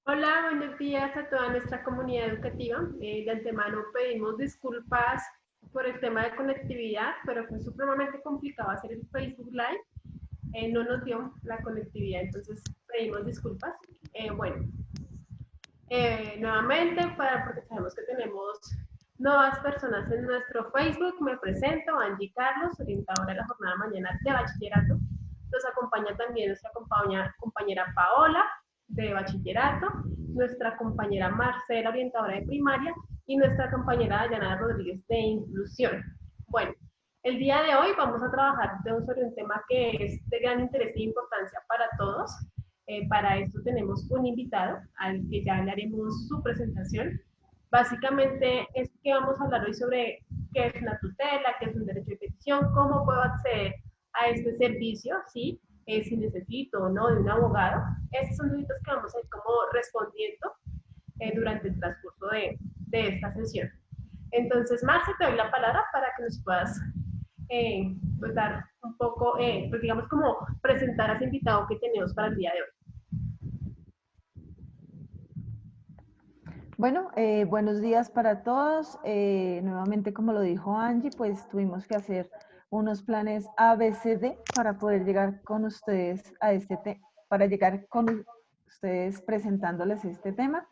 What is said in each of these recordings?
Hola, buenos días a toda nuestra comunidad educativa. De antemano pedimos disculpas por el tema de conectividad, pero fue supremamente complicado hacer el Facebook Live. No nos dio la conectividad, entonces pedimos disculpas. Bueno, nuevamente, porque sabemos que tenemos nuevas personas en nuestro Facebook, me presento, Angie Carlos, orientadora de la jornada de mañana de bachillerato. Nos acompaña también nuestra compañera Paola, de bachillerato, nuestra compañera Marcela, orientadora de primaria, y nuestra compañera Dayana Rodríguez, de inclusión. Bueno, el día de hoy vamos a trabajar sobre un tema que es de gran interés e importancia para todos. Para esto tenemos un invitado al que ya le haremos su presentación. Básicamente es que vamos a hablar hoy sobre qué es una tutela, qué es un derecho de petición, cómo puedo acceder a este servicio, ¿sí? Si necesito o no de un abogado. Estos son dudas que vamos a ir como respondiendo durante el transcurso de esta sesión. Entonces, Marce, te doy la palabra para que nos puedas pues dar un poco, pues digamos como presentar a ese invitado que tenemos para el día de hoy. Bueno, buenos días para todos. Nuevamente, como lo dijo Angie, pues tuvimos que hacer unos planes ABCD para poder llegar con ustedes a para llegar con ustedes presentándoles este tema.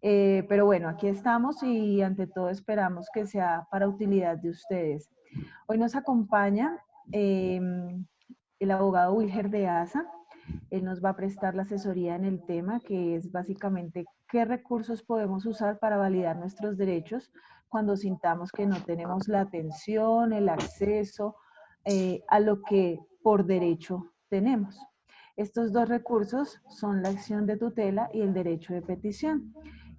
Pero bueno, aquí estamos y ante todo esperamos que sea para utilidad de ustedes. Hoy nos acompaña el abogado Wilger de ASA. Él nos va a prestar la asesoría en el tema, que es básicamente qué recursos podemos usar para validar nuestros derechos cuando sintamos que no tenemos la atención, el acceso a lo que por derecho tenemos. Estos dos recursos son la acción de tutela y el derecho de petición.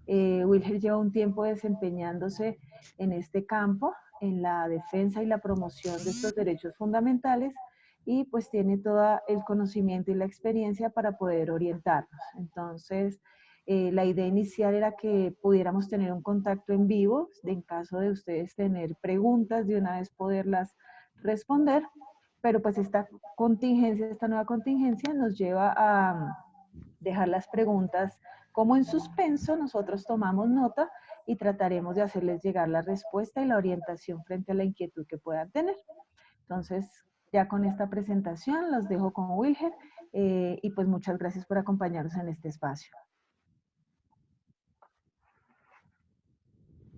Wilger lleva un tiempo desempeñándose en este campo, en la defensa y la promoción de estos derechos fundamentales, y pues tiene todo el conocimiento y la experiencia para poder orientarnos. Entonces, la idea inicial era que pudiéramos tener un contacto en vivo, en caso de ustedes tener preguntas, de una vez poderlas responder, pero pues esta nueva contingencia nos lleva a dejar las preguntas como en suspenso. Nosotros tomamos nota y trataremos de hacerles llegar la respuesta y la orientación frente a la inquietud que puedan tener. Entonces, ya con esta presentación los dejo con Wilger y pues muchas gracias por acompañarnos en este espacio.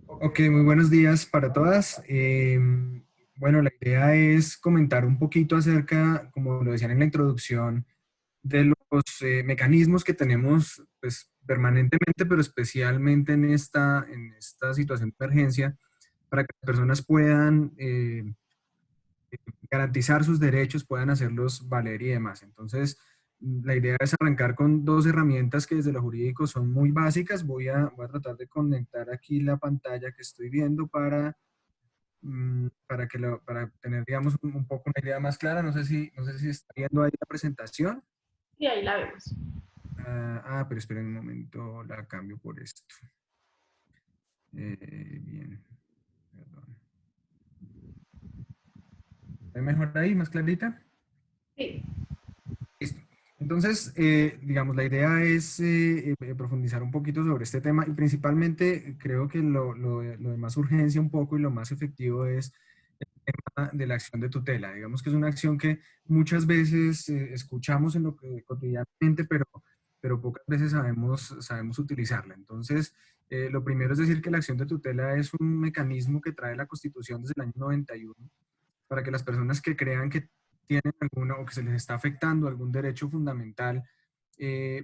Ok, muy buenos días para todas. Bueno, la idea es comentar un poquito acerca, como lo decían en la introducción, de los mecanismos que tenemos pues, permanentemente, pero especialmente en esta situación de emergencia, para que las personas puedan garantizar sus derechos, puedan hacerlos valer y demás. Entonces, la idea es arrancar con dos herramientas que desde lo jurídico son muy básicas. Voy a tratar de conectar aquí la pantalla que estoy viendo para tener, digamos, un poco una idea más clara. No sé si está viendo ahí la presentación. Y ahí la vemos. Pero esperen un momento, la cambio por esto. Bien, perdón. ¿Ve mejor ahí, más clarita? Sí. Listo. Entonces, digamos, la idea es profundizar un poquito sobre este tema y principalmente creo que lo de más urgencia un poco y lo más efectivo es el tema de la acción de tutela. Digamos que es una acción que muchas veces escuchamos en lo que cotidianamente, pero pocas veces sabemos utilizarla. Entonces, lo primero es decir que la acción de tutela es un mecanismo que trae la Constitución desde el año 91 para que las personas que crean que tienen alguna o que se les está afectando algún derecho fundamental,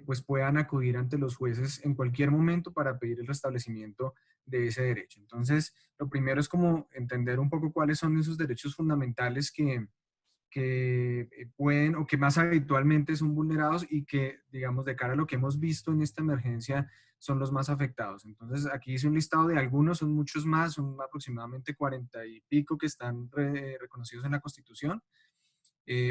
pues puedan acudir ante los jueces en cualquier momento para pedir el restablecimiento de ese derecho. Entonces, lo primero es como entender un poco cuáles son esos derechos fundamentales que pueden o que más habitualmente son vulnerados y que, digamos, de cara a lo que hemos visto en esta emergencia, son los más afectados. Entonces, aquí hice un listado de algunos, son muchos más, son aproximadamente 40 y pico que están reconocidos en la Constitución,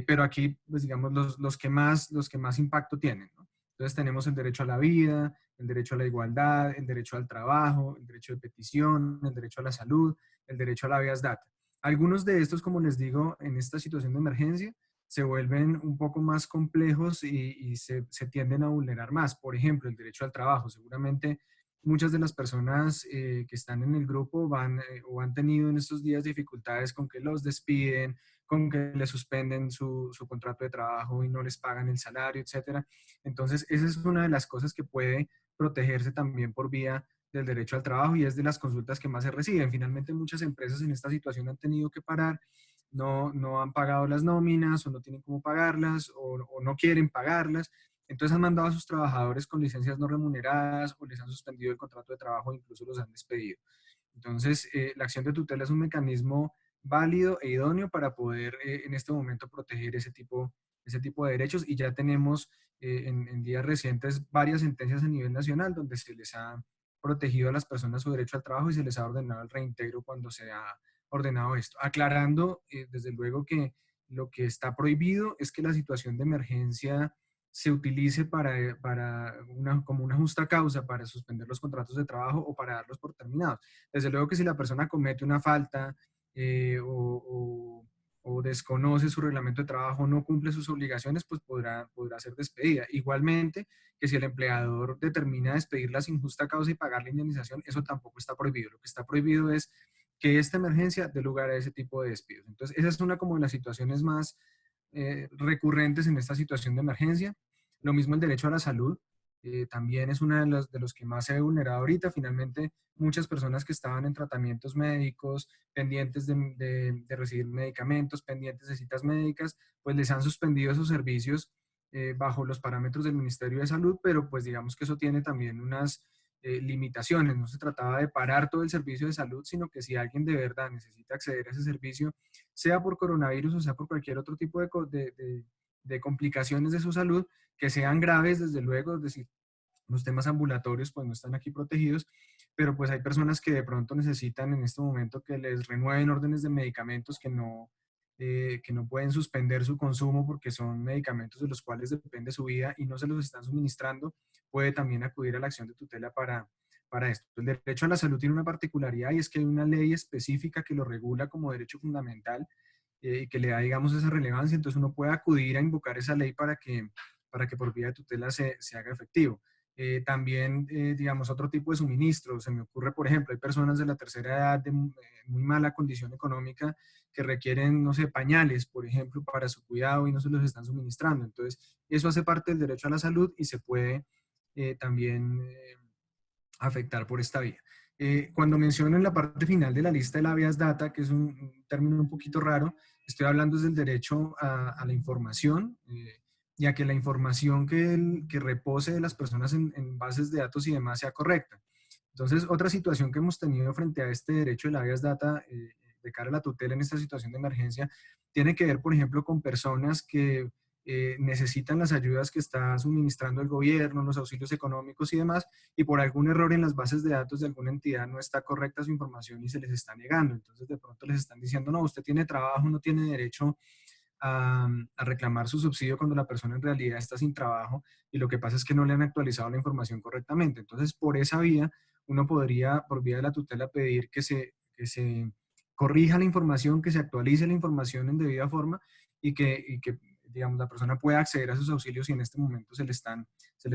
pero aquí, pues digamos, los que más impacto tienen, ¿no? Entonces tenemos el derecho a la vida, el derecho a la igualdad, el derecho al trabajo, el derecho de petición, el derecho a la salud, el derecho a la habeas data. Algunos de estos, como les digo, en esta situación de emergencia, se vuelven un poco más complejos y se tienden a vulnerar más. Por ejemplo, el derecho al trabajo. Seguramente muchas de las personas que están en el grupo van o han tenido en estos días dificultades con que los despiden, con que les suspenden su contrato de trabajo y no les pagan el salario, etcétera. Entonces, esa es una de las cosas que puede protegerse también por vía del derecho al trabajo y es de las consultas que más se reciben. Finalmente, muchas empresas en esta situación han tenido que parar, no han pagado las nóminas o no tienen cómo pagarlas o no quieren pagarlas. Entonces han mandado a sus trabajadores con licencias no remuneradas o les han suspendido el contrato de trabajo o incluso los han despedido. Entonces, la acción de tutela es un mecanismo válido e idóneo para poder en este momento proteger ese tipo de derechos y ya tenemos en días recientes varias sentencias a nivel nacional donde se les ha protegido a las personas su derecho al trabajo y se les ha ordenado el reintegro cuando se ha ordenado esto. Aclarando, desde luego, que lo que está prohibido es que la situación de emergencia se utilice como una justa causa para suspender los contratos de trabajo o para darlos por terminados. Desde luego que si la persona comete una falta o desconoce su reglamento de trabajo, no cumple sus obligaciones, pues podrá ser despedida. Igualmente, que si el empleador determina despedirla sin justa causa y pagar la indemnización, eso tampoco está prohibido. Lo que está prohibido es que esta emergencia dé lugar a ese tipo de despidos. Entonces, esa es una como de las situaciones más recurrentes en esta situación de emergencia. Lo mismo el derecho a la salud, también es uno de los que más se ha vulnerado ahorita. Finalmente, muchas personas que estaban en tratamientos médicos, pendientes de recibir medicamentos, pendientes de citas médicas, pues les han suspendido esos servicios bajo los parámetros del Ministerio de Salud, pero pues digamos que eso tiene también unas limitaciones. No se trataba de parar todo el servicio de salud, sino que si alguien de verdad necesita acceder a ese servicio, sea por coronavirus o sea por cualquier otro tipo de complicaciones de su salud, que sean graves, desde luego, es decir, los temas ambulatorios pues no están aquí protegidos, pero pues hay personas que de pronto necesitan en este momento que les renueven órdenes de medicamentos que no pueden suspender su consumo porque son medicamentos de los cuales depende su vida y no se los están suministrando, puede también acudir a la acción de tutela para esto. El derecho a la salud tiene una particularidad y es que hay una ley específica que lo regula como derecho fundamental y que le da, digamos, esa relevancia, entonces uno puede acudir a invocar esa ley para que por vía de tutela se haga efectivo. También, digamos, otro tipo de suministros. Se me ocurre, por ejemplo, hay personas de la tercera edad de muy mala condición económica que requieren, no sé, pañales, por ejemplo, para su cuidado y no se los están suministrando. Entonces, eso hace parte del derecho a la salud y se puede también afectar por esta vía. Cuando menciono en la parte final de la lista el habeas data, que es un término un poquito raro, estoy hablando del derecho a la información y a que la información que repose de las personas en bases de datos y demás sea correcta. Entonces, otra situación que hemos tenido frente a este derecho del habeas data de cara a la tutela en esta situación de emergencia tiene que ver, por ejemplo, con personas que necesitan las ayudas que está suministrando el gobierno, los auxilios económicos y demás, y por algún error en las bases de datos de alguna entidad no está correcta su información y se les está negando. Entonces, de pronto les están diciendo, no, usted tiene trabajo, no tiene derecho a reclamar su subsidio cuando la persona en realidad está sin trabajo y lo que pasa es que no le han actualizado la información correctamente. Entonces, por esa vía, uno podría, por vía de la tutela, pedir que se corrija la información, que se actualice la información en debida forma y que digamos, la persona pueda acceder a sus auxilios y en este momento se le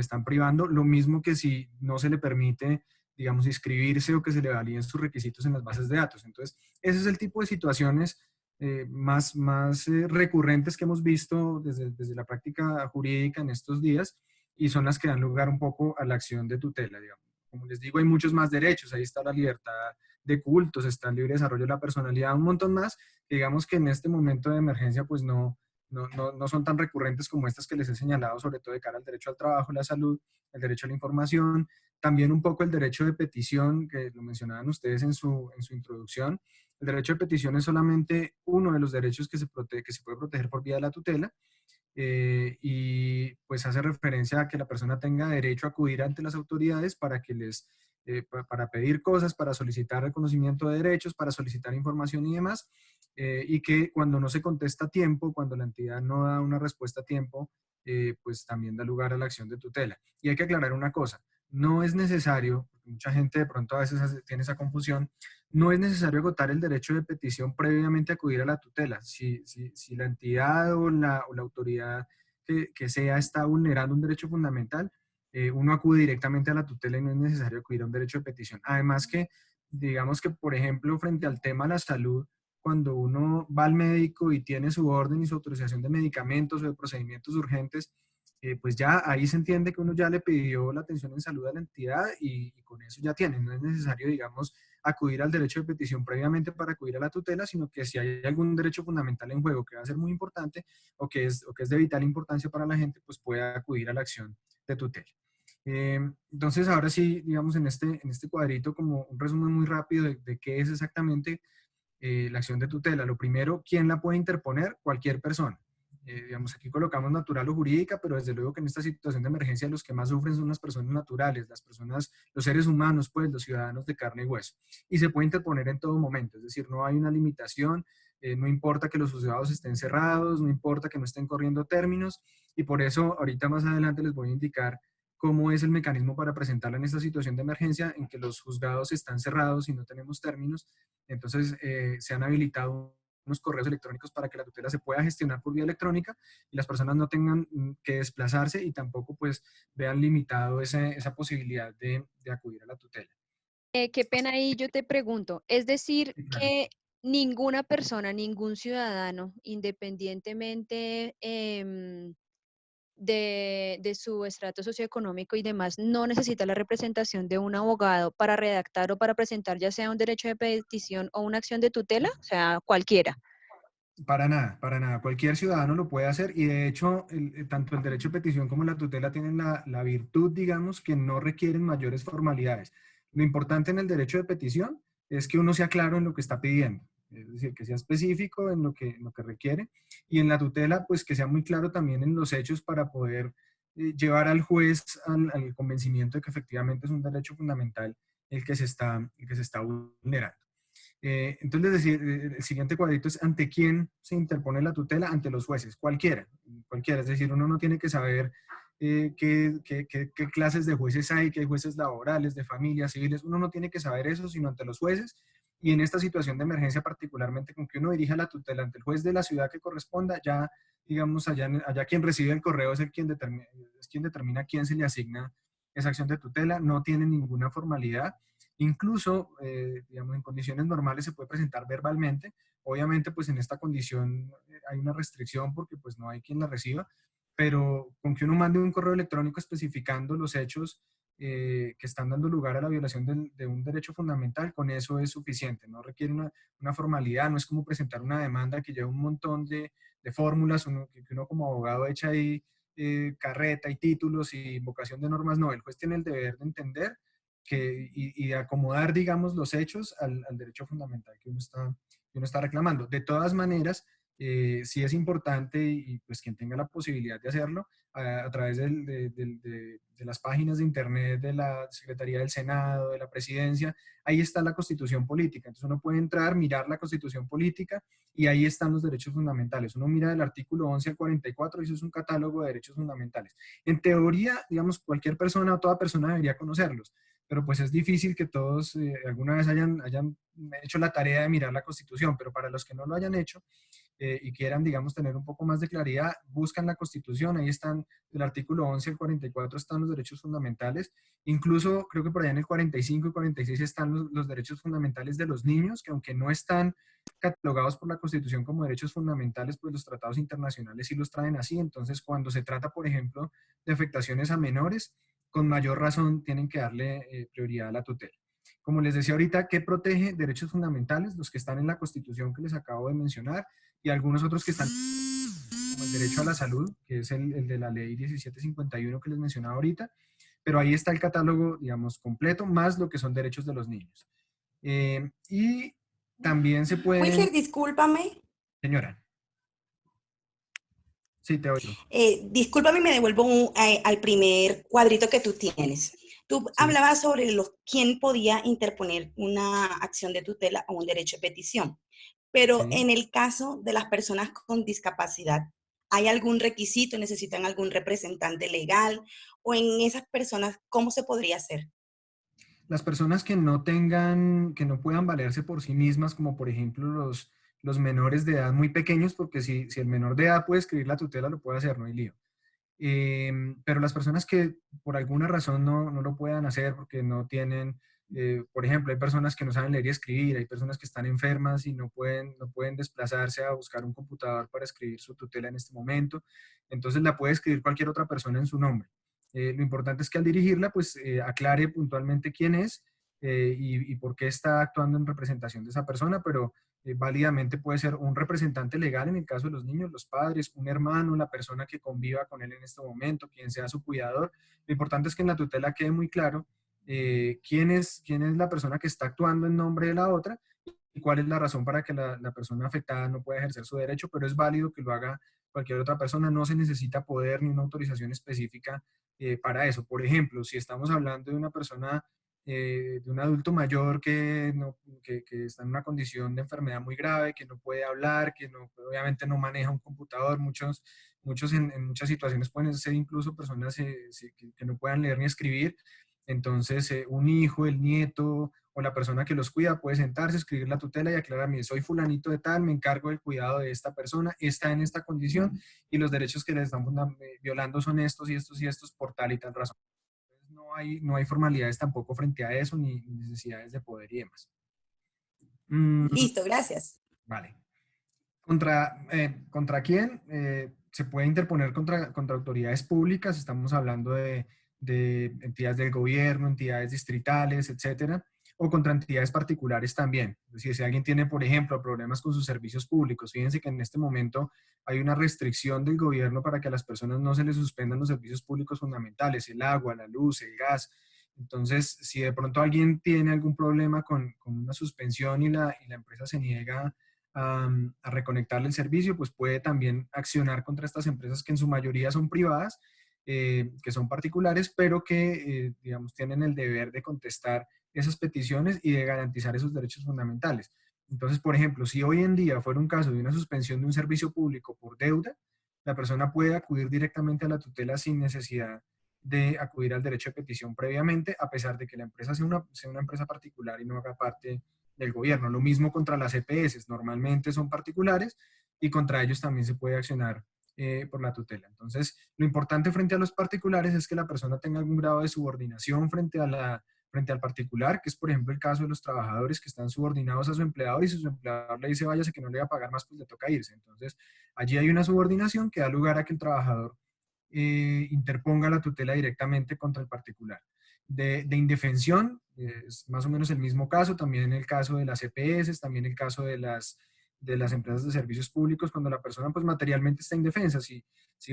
están privando. Lo mismo que si no se le permite, digamos, inscribirse o que se le validen sus requisitos en las bases de datos. Entonces, ese es el tipo de situaciones más recurrentes que hemos visto desde la práctica jurídica en estos días y son las que dan lugar un poco a la acción de tutela, digamos. Como les digo, hay muchos más derechos, ahí está la libertad de cultos, está el libre desarrollo de la personalidad, un montón más, que digamos que en este momento de emergencia pues no son tan recurrentes como estas que les he señalado, sobre todo de cara al derecho al trabajo, la salud, el derecho a la información, también un poco el derecho de petición, que lo mencionaban ustedes en su introducción. El derecho de petición es solamente uno de los derechos que se puede proteger por vía de la tutela y pues hace referencia a que la persona tenga derecho a acudir ante las autoridades para que para pedir cosas, para solicitar reconocimiento de derechos, para solicitar información y demás, y que cuando no se contesta a tiempo, cuando la entidad no da una respuesta a tiempo, pues también da lugar a la acción de tutela. Y hay que aclarar una cosa, no es necesario, porque mucha gente de pronto a veces tiene esa confusión, no es necesario agotar el derecho de petición previamente a acudir a la tutela. Si la entidad o la autoridad que sea está vulnerando un derecho fundamental, uno acude directamente a la tutela y no es necesario acudir a un derecho de petición. Además que, digamos que, por ejemplo, frente al tema de la salud, cuando uno va al médico y tiene su orden y su autorización de medicamentos o de procedimientos urgentes, pues ya ahí se entiende que uno ya le pidió la atención en salud a la entidad y con eso ya tiene. No es necesario, digamos, acudir al derecho de petición previamente para acudir a la tutela, sino que si hay algún derecho fundamental en juego que va a ser muy importante o que es de vital importancia para la gente, pues puede acudir a la acción de tutela. Entonces, ahora sí, digamos, en este cuadrito, como un resumen muy rápido de qué es exactamente la acción de tutela. Lo primero, ¿quién la puede interponer? Cualquier persona. Digamos, aquí colocamos natural o jurídica, pero desde luego que en esta situación de emergencia los que más sufren son las personas naturales, las personas, los seres humanos, pues los ciudadanos de carne y hueso. Y se puede interponer en todo momento, es decir, no hay una limitación, no importa que los juzgados estén cerrados, no importa que no estén corriendo términos, y por eso ahorita más adelante les voy a indicar cómo es el mecanismo para presentarla en esta situación de emergencia en que los juzgados están cerrados y no tenemos términos. Entonces, se han habilitado unos correos electrónicos para que la tutela se pueda gestionar por vía electrónica y las personas no tengan que desplazarse y tampoco pues vean limitado esa posibilidad de acudir a la tutela. Qué pena ahí yo te pregunto, es decir, Sí, claro. que ninguna persona, ningún ciudadano, independientemente de su estrato socioeconómico y demás, no necesita la representación de un abogado para redactar o para presentar ya sea un derecho de petición o una acción de tutela, o sea, cualquiera. Para nada, para nada. Cualquier ciudadano lo puede hacer y de hecho tanto el derecho de petición como la tutela tienen la virtud, digamos, que no requieren mayores formalidades. Lo importante en el derecho de petición es que uno sea claro en lo que está pidiendo, es decir, que sea específico en lo que requiere y en la tutela, pues que sea muy claro también en los hechos para poder llevar al juez al convencimiento de que efectivamente es un derecho fundamental el que se está vulnerando. Entonces, decir, el siguiente cuadrito es ante quién se interpone la tutela, ante los jueces, cualquiera, cualquiera. Es decir, uno no tiene que saber qué clases de jueces hay, que hay jueces laborales, de familias, civiles, uno no tiene que saber eso, sino ante los jueces. Y en esta situación de emergencia, particularmente con que uno dirija la tutela ante el juez de la ciudad que corresponda, ya, digamos, allá quien recibe el correo es quien determina a quién se le asigna esa acción de tutela, no tiene ninguna formalidad. Incluso, digamos, en condiciones normales se puede presentar verbalmente. Obviamente, pues en esta condición hay una restricción porque pues no hay quien la reciba, pero con que uno mande un correo electrónico especificando los hechos que están dando lugar a la violación de un derecho fundamental, con eso es suficiente. No requiere una formalidad, no es como presentar una demanda que lleva un montón de fórmulas, que uno como abogado echa ahí carreta y títulos y invocación de normas. No, el juez tiene el deber de entender y de acomodar, digamos, los hechos al derecho fundamental que uno está reclamando. De todas maneras, sí es importante y pues quien tenga la posibilidad de hacerlo a través de las páginas de internet de la Secretaría del Senado, de la Presidencia, ahí está la Constitución Política. Entonces uno puede entrar, mirar la Constitución Política y ahí están los derechos fundamentales. Uno mira del artículo 11 al 44 y eso es un catálogo de derechos fundamentales. En teoría, digamos, cualquier persona o toda persona debería conocerlos, pero pues es difícil que todos alguna vez hayan hecho la tarea de mirar la Constitución, pero para los que no lo hayan hecho y quieran, digamos, tener un poco más de claridad, buscan la Constitución, ahí están, del artículo 11 al 44 están los derechos fundamentales, incluso creo que por allá en el 45 y 46 están los derechos fundamentales de los niños, que aunque no están catalogados por la Constitución como derechos fundamentales, pues los tratados internacionales sí los traen así, entonces cuando se trata, por ejemplo, de afectaciones a menores, con mayor razón tienen que darle prioridad a la tutela. Como les decía ahorita, ¿qué protege derechos fundamentales? Los que están en la Constitución que les acabo de mencionar y algunos otros que están como el derecho a la salud, que es el de la ley 1751 que les mencionaba ahorita, pero ahí está el catálogo, digamos, completo, más lo que son derechos de los niños. Y también se pueden... Wilker, discúlpame. Señora. Sí, te oigo. Discúlpame y me devuelvo al primer cuadrito que tú tienes. Tú hablabas sobre quién podía interponer una acción de tutela o un derecho de petición, pero en el caso de las personas con discapacidad, ¿hay algún requisito? ¿Necesitan algún representante legal? ¿O en esas personas, cómo se podría hacer? las personas que no tengan, que no puedan valerse por sí mismas, como por ejemplo los menores de edad muy pequeños, porque si el menor de edad puede escribir la tutela, lo puede hacer, no hay lío. Pero las personas que por alguna razón no lo puedan hacer porque no tienen, por ejemplo, hay personas que no saben leer y escribir, hay personas que están enfermas y no pueden desplazarse a buscar un computador para escribir su tutela en este momento, entonces la puede escribir cualquier otra persona en su nombre. Lo importante es que al dirigirla, pues aclare puntualmente quién es y por qué está actuando en representación de esa persona, pero válidamente puede ser un representante legal en el caso de los niños, los padres, un hermano, la persona que conviva con él en este momento, quien sea su cuidador. Lo importante es que en la tutela quede muy claro quién es la persona que está actuando en nombre de la otra y cuál es la razón para que la persona afectada no pueda ejercer su derecho, pero es válido que lo haga cualquier otra persona, no se necesita poder ni una autorización específica para eso. Por ejemplo, si estamos hablando de una persona de un adulto mayor que está en una condición de enfermedad muy grave, que no puede hablar, que obviamente no maneja un computador. Muchos en muchas situaciones pueden ser incluso personas que no puedan leer ni escribir. Entonces, un hijo, el nieto o la persona que los cuida puede sentarse, escribir la tutela y aclarar: mire, soy fulanito de tal, me encargo del cuidado de esta persona, está en esta condición y los derechos que le están violando son estos y estos y estos por tal y tal razón. No hay formalidades tampoco frente a eso, ni necesidades de poder y demás. Listo, gracias. Vale. ¿Contra quién? Se puede interponer contra autoridades públicas, estamos hablando de entidades del gobierno, entidades distritales, etcétera, o contra entidades particulares también. Es decir, si alguien tiene, por ejemplo, problemas con sus servicios públicos, fíjense que en este momento hay una restricción del gobierno para que a las personas no se les suspendan los servicios públicos fundamentales, el agua, la luz, el gas. Entonces, si de pronto alguien tiene algún problema con una suspensión y la empresa se niega a reconectarle el servicio, pues puede también accionar contra estas empresas que en su mayoría son privadas, que son particulares, pero que, digamos, tienen el deber de contestar esas peticiones y de garantizar esos derechos fundamentales. Entonces, por ejemplo, si hoy en día fuera un caso de una suspensión de un servicio público por deuda, la persona puede acudir directamente a la tutela sin necesidad de acudir al derecho de petición previamente, a pesar de que la empresa sea una empresa particular y no haga parte del gobierno. Lo mismo contra las EPS, normalmente son particulares y contra ellos también se puede accionar por la tutela. Entonces, lo importante frente a los particulares es que la persona tenga algún grado de subordinación frente al particular, que es, por ejemplo, el caso de los trabajadores que están subordinados a su empleador y si su empleador le dice váyase que no le va a pagar más, pues le toca irse. Entonces, allí hay una subordinación que da lugar a que el trabajador interponga la tutela directamente contra el particular. De indefensión, es más o menos el mismo caso, también el caso de las EPS, también el caso de las empresas de servicios públicos, cuando la persona pues materialmente está indefensa, si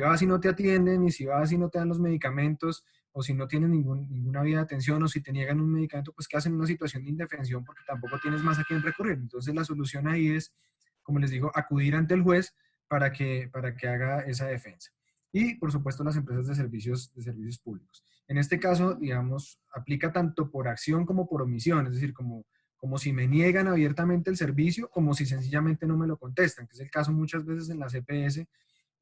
vas y no te atienden, y si vas y no te dan los medicamentos, o si no tienes ninguna vía de atención, o si te niegan un medicamento, pues quedas en una situación de indefensión porque tampoco tienes más a quién recurrir. Entonces la solución ahí es, como les digo, acudir ante el juez para que haga esa defensa. Y, por supuesto, las empresas de servicios públicos. En este caso, digamos, aplica tanto por acción como por omisión, es decir, como si me niegan abiertamente el servicio, como si sencillamente no me lo contestan, que es el caso muchas veces en la CPS,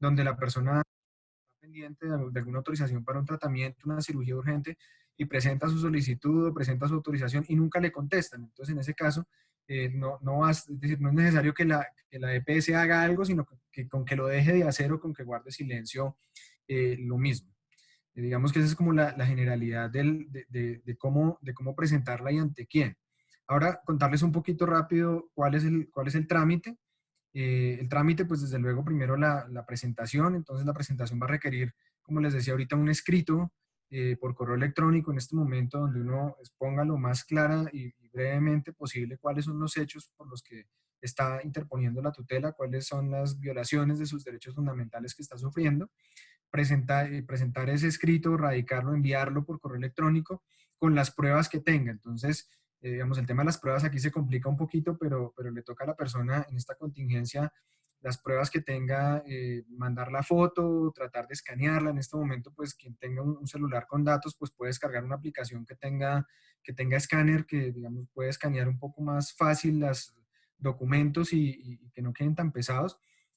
donde la persona está pendiente de alguna autorización para un tratamiento, una cirugía urgente, y presenta su solicitud o presenta su autorización y nunca le contestan. Entonces, en ese caso, es decir, no es necesario que la EPS haga algo, sino que con que lo deje de hacer o con que guarde silencio, lo mismo. Digamos que esa es como la generalidad de cómo presentarla y ante quién. Ahora, contarles un poquito rápido cuál es el trámite. El trámite, pues desde luego, primero la presentación. Entonces, la presentación va a requerir, como les decía ahorita, un escrito por correo electrónico en este momento, donde uno exponga lo más clara y brevemente posible cuáles son los hechos por los que está interponiendo la tutela, cuáles son las violaciones de sus derechos fundamentales que está sufriendo. Presentar ese escrito, radicarlo, enviarlo por correo electrónico con las pruebas que tenga. Entonces, digamos, el tema de las pruebas aquí se complica un poquito, pero le toca a la persona en esta contingencia las pruebas que tenga, mandar la foto, tratar de escanearla. En este momento, pues quien tenga un celular con datos, pues puede descargar una aplicación que tenga escáner, que digamos puede escanear un poco más fácil los documentos y que no queden tan pesados.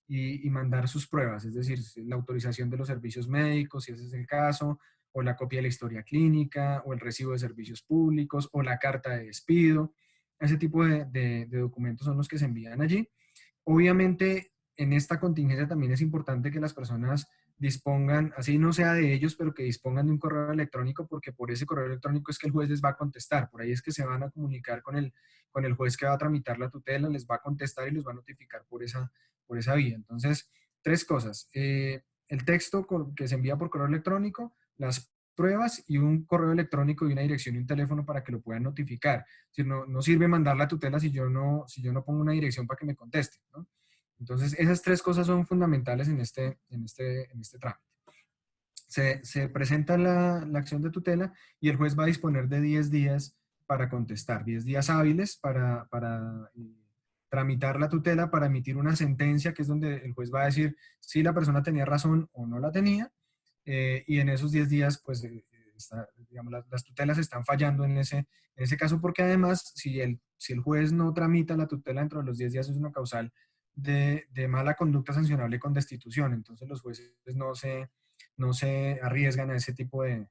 Y mandar sus pruebas, es decir, la autorización de los servicios médicos, si ese es el caso, o la copia de la historia clínica, o el recibo de servicios públicos, o la carta de despido. Ese tipo de documentos son los que se envían allí. Obviamente, en esta contingencia también es importante que las personas dispongan, así no sea de ellos, pero que dispongan de un correo electrónico, porque por ese correo electrónico es que el juez les va a contestar. Por ahí es que se van a comunicar con el juez que va a tramitar la tutela, les va a contestar y los va a notificar por esa vía. Entonces, tres cosas. El texto que se envía por correo electrónico, las pruebas y un correo electrónico y una dirección y un teléfono para que lo puedan notificar. Si no sirve mandar la tutela si yo no pongo una dirección para que me contesten, ¿no? Entonces, esas tres cosas son fundamentales en este trámite. Se presenta la acción de tutela y el juez va a disponer de 10 días para contestar, 10 días hábiles para tramitar la tutela, para emitir una sentencia, que es donde el juez va a decir si la persona tenía razón o no la tenía, y en esos 10 días, pues, digamos, las tutelas están fallando en ese caso, porque además, si el juez no tramita la tutela dentro de los 10 días, es una causal de mala conducta sancionable con destitución. Entonces los jueces no se arriesgan a ese tipo de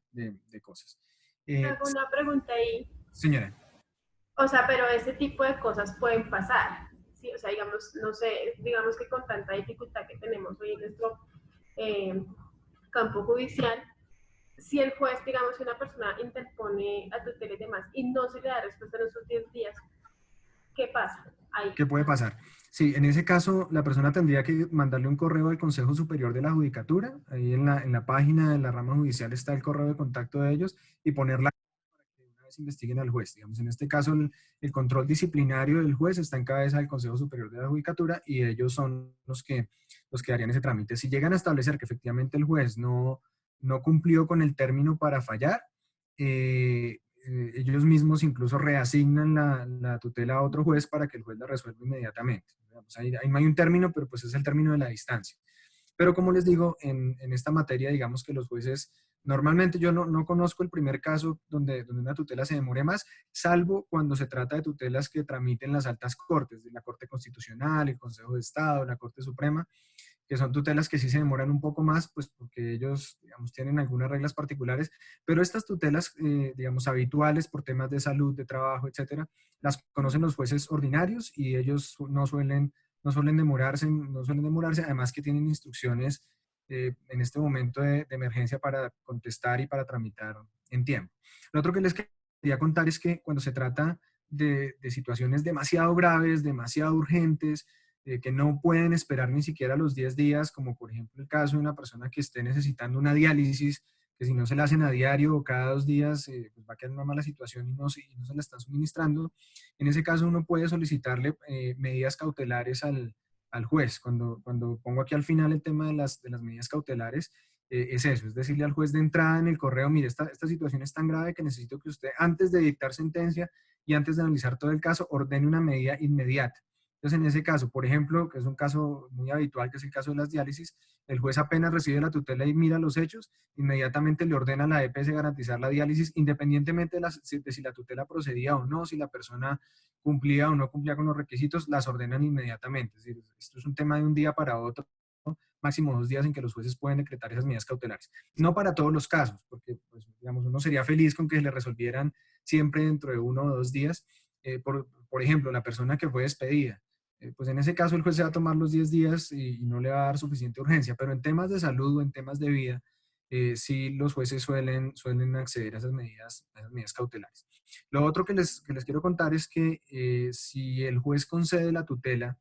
cosas. Hago una pregunta ahí. Señora. O sea, pero ese tipo de cosas pueden pasar, ¿sí? O sea, digamos, no sé, digamos que con tanta dificultad que tenemos hoy en nuestro campo judicial, si el juez, digamos, si una persona interpone a tutela y demás y no se le da respuesta en esos 10 días, ¿qué pasa ahí? ¿Qué puede pasar? Sí, en ese caso, la persona tendría que mandarle un correo al Consejo Superior de la Judicatura. Ahí en la página de la rama judicial está el correo de contacto de ellos y ponerla para que una vez investiguen al juez. Digamos, en este caso, el control disciplinario del juez está en cabeza del Consejo Superior de la Judicatura y ellos son los que harían ese trámite. Si llegan a establecer que efectivamente el juez no cumplió con el término para fallar, ellos mismos incluso reasignan la tutela a otro juez para que el juez la resuelva inmediatamente. Pues ahí no hay un término, pero pues es el término de la distancia. Pero como les digo, en esta materia, digamos que los jueces, normalmente yo no conozco el primer caso donde una tutela se demore más, salvo cuando se trata de tutelas que tramiten las altas cortes, de la Corte Constitucional, el Consejo de Estado, la Corte Suprema, que son tutelas que sí se demoran un poco más, pues porque ellos, digamos, tienen algunas reglas particulares, pero estas tutelas, digamos, habituales por temas de salud, de trabajo, etcétera, las conocen los jueces ordinarios y ellos no suelen demorarse, además que tienen instrucciones en este momento de emergencia para contestar y para tramitar en tiempo. Lo otro que les quería contar es que cuando se trata de situaciones demasiado graves, demasiado urgentes, que no pueden esperar ni siquiera los 10 días, como por ejemplo el caso de una persona que esté necesitando una diálisis, que si no se la hacen a diario o cada 2 días, pues va a quedar en una mala situación y no se la están suministrando. En ese caso uno puede solicitarle medidas cautelares al juez. Cuando pongo aquí al final el tema de las medidas cautelares, es eso, es decirle al juez de entrada en el correo, mire, esta situación es tan grave que necesito que usted, antes de dictar sentencia y antes de analizar todo el caso, ordene una medida inmediata. Entonces, en ese caso, por ejemplo, que es un caso muy habitual, que es el caso de las diálisis, el juez apenas recibe la tutela y mira los hechos, inmediatamente le ordena a la EPS garantizar la diálisis, independientemente de si la tutela procedía o no, si la persona cumplía o no cumplía con los requisitos, las ordenan inmediatamente. Es decir, esto es un tema de un día para otro, máximo 2 días en que los jueces pueden decretar esas medidas cautelares. No para todos los casos, porque pues, digamos, uno sería feliz con que le resolvieran siempre dentro de 1 o 2 días. Por ejemplo, la persona que fue despedida, pues en ese caso el juez se va a tomar los 10 días y no le va a dar suficiente urgencia, pero en temas de salud o en temas de vida, sí los jueces suelen acceder a esas medidas cautelares. Lo otro que les quiero contar es que si el juez concede la tutela,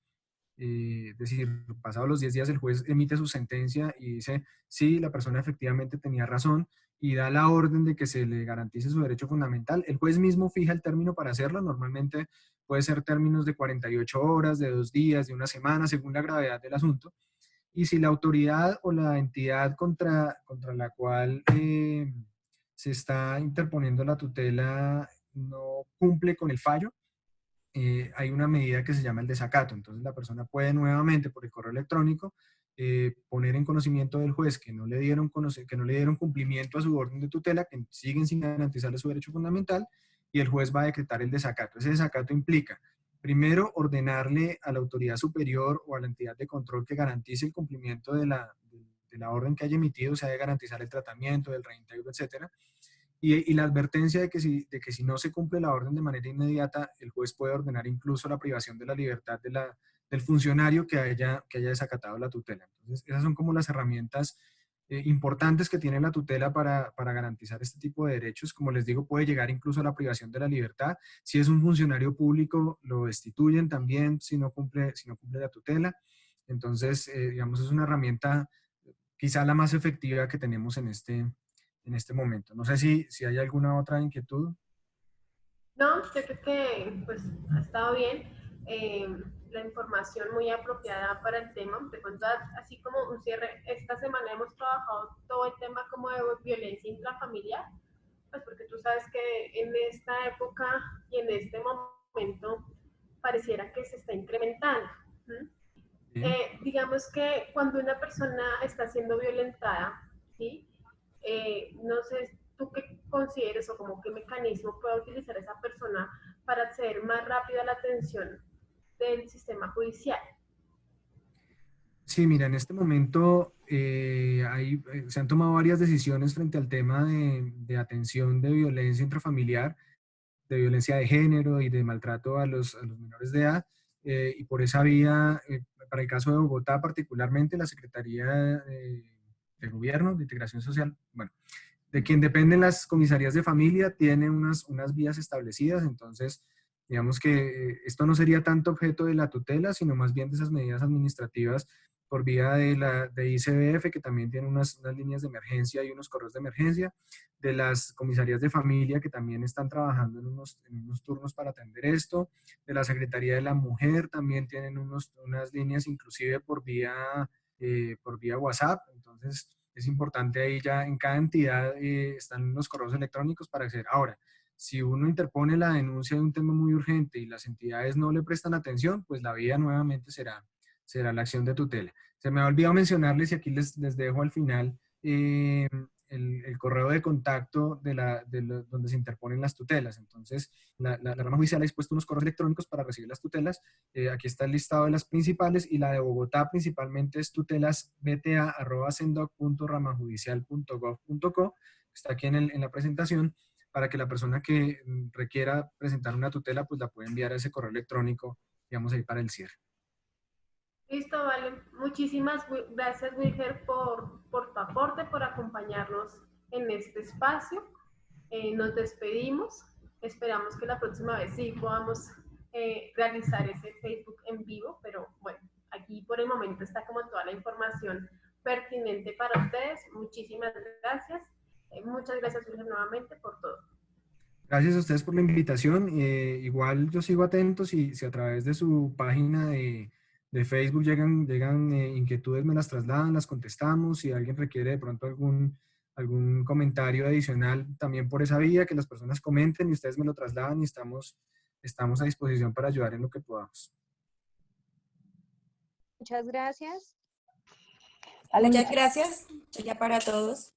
es decir, pasados los 10 días el juez emite su sentencia y dice, sí, la persona efectivamente tenía razón y da la orden de que se le garantice su derecho fundamental. El juez mismo fija el término para hacerlo, normalmente puede ser términos de 48 horas, de 2 días, de 1 semana, según la gravedad del asunto. Y si la autoridad o la entidad contra la cual se está interponiendo la tutela no cumple con el fallo, hay una medida que se llama el desacato. Entonces la persona puede nuevamente por el correo electrónico poner en conocimiento del juez que no le dieron cumplimiento a su orden de tutela, que siguen sin garantizarle su derecho fundamental, y el juez va a decretar el desacato. Ese desacato implica, primero, ordenarle a la autoridad superior o a la entidad de control que garantice el cumplimiento del la orden que haya emitido se ha de garantizar el tratamiento, el reintegro, etcétera. Y la advertencia de que si no se cumple la orden de manera inmediata, el juez puede ordenar incluso la privación de la libertad del funcionario que haya desacatado la tutela. Entonces, esas son como las herramientas importantes que tiene la tutela para garantizar este tipo de derechos. Como les digo, puede llegar incluso a la privación de la libertad. Si es un funcionario público, lo destituyen también si no cumple la tutela. Entonces, digamos, es una herramienta quizá la más efectiva que tenemos en este momento. No sé si hay alguna otra inquietud. No, yo creo que pues ha estado bien. La información muy apropiada para el tema. De pronto, así como un cierre, esta semana hemos trabajado todo el tema como de violencia intrafamiliar, pues porque tú sabes que en esta época y en este momento pareciera que se está incrementando. Digamos que cuando una persona está siendo violentada, ¿sí? No sé, ¿tú qué consideres o como qué mecanismo puede utilizar esa persona para acceder más rápido a la atención del sistema judicial? Sí, mira, en este momento se han tomado varias decisiones frente al tema de atención de violencia intrafamiliar, de violencia de género y de maltrato a los menores de edad. Y por esa vía, para el caso de Bogotá particularmente, la Secretaría de Gobierno, de Integración Social, bueno, de quien dependen las comisarías de familia, tiene unas vías establecidas. Entonces, digamos que esto no sería tanto objeto de la tutela, sino más bien de esas medidas administrativas por vía de ICBF, que también tiene unas líneas de emergencia y unos correos de emergencia, de las comisarías de familia, que también están trabajando en unos turnos para atender esto, de la Secretaría de la Mujer, también tienen unas líneas inclusive por vía WhatsApp. Entonces, es importante ahí ya en cada entidad están los correos electrónicos para acceder. Ahora, si uno interpone la denuncia de un tema muy urgente y las entidades no le prestan atención, pues la vía nuevamente será la acción de tutela. Se me ha olvidado mencionarles, y aquí les dejo al final, el correo de contacto donde se interponen las tutelas. Entonces, la rama judicial ha dispuesto unos correos electrónicos para recibir las tutelas. Aquí está el listado de las principales, y la de Bogotá principalmente es tutelasbta@sendoc.ramajudicial.gov.co. Está aquí en la presentación, para que la persona que requiera presentar una tutela, pues la puede enviar a ese correo electrónico, digamos, ahí para el cierre. Listo, vale. Muchísimas gracias, Wilger, por tu aporte, por acompañarnos en este espacio. Nos despedimos. Esperamos que la próxima vez sí podamos realizar ese Facebook en vivo, pero bueno, aquí por el momento está como toda la información pertinente para ustedes. Muchísimas gracias. Muchas gracias, Wilger, nuevamente por todo. Gracias a ustedes por la invitación. Igual yo sigo atento, si a través de su página de Facebook llegan inquietudes, me las trasladan, las contestamos. Si alguien requiere de pronto algún comentario adicional, también por esa vía, que las personas comenten y ustedes me lo trasladan, y estamos a disposición para ayudar en lo que podamos. Muchas gracias. Muchas gracias. Ya para todos.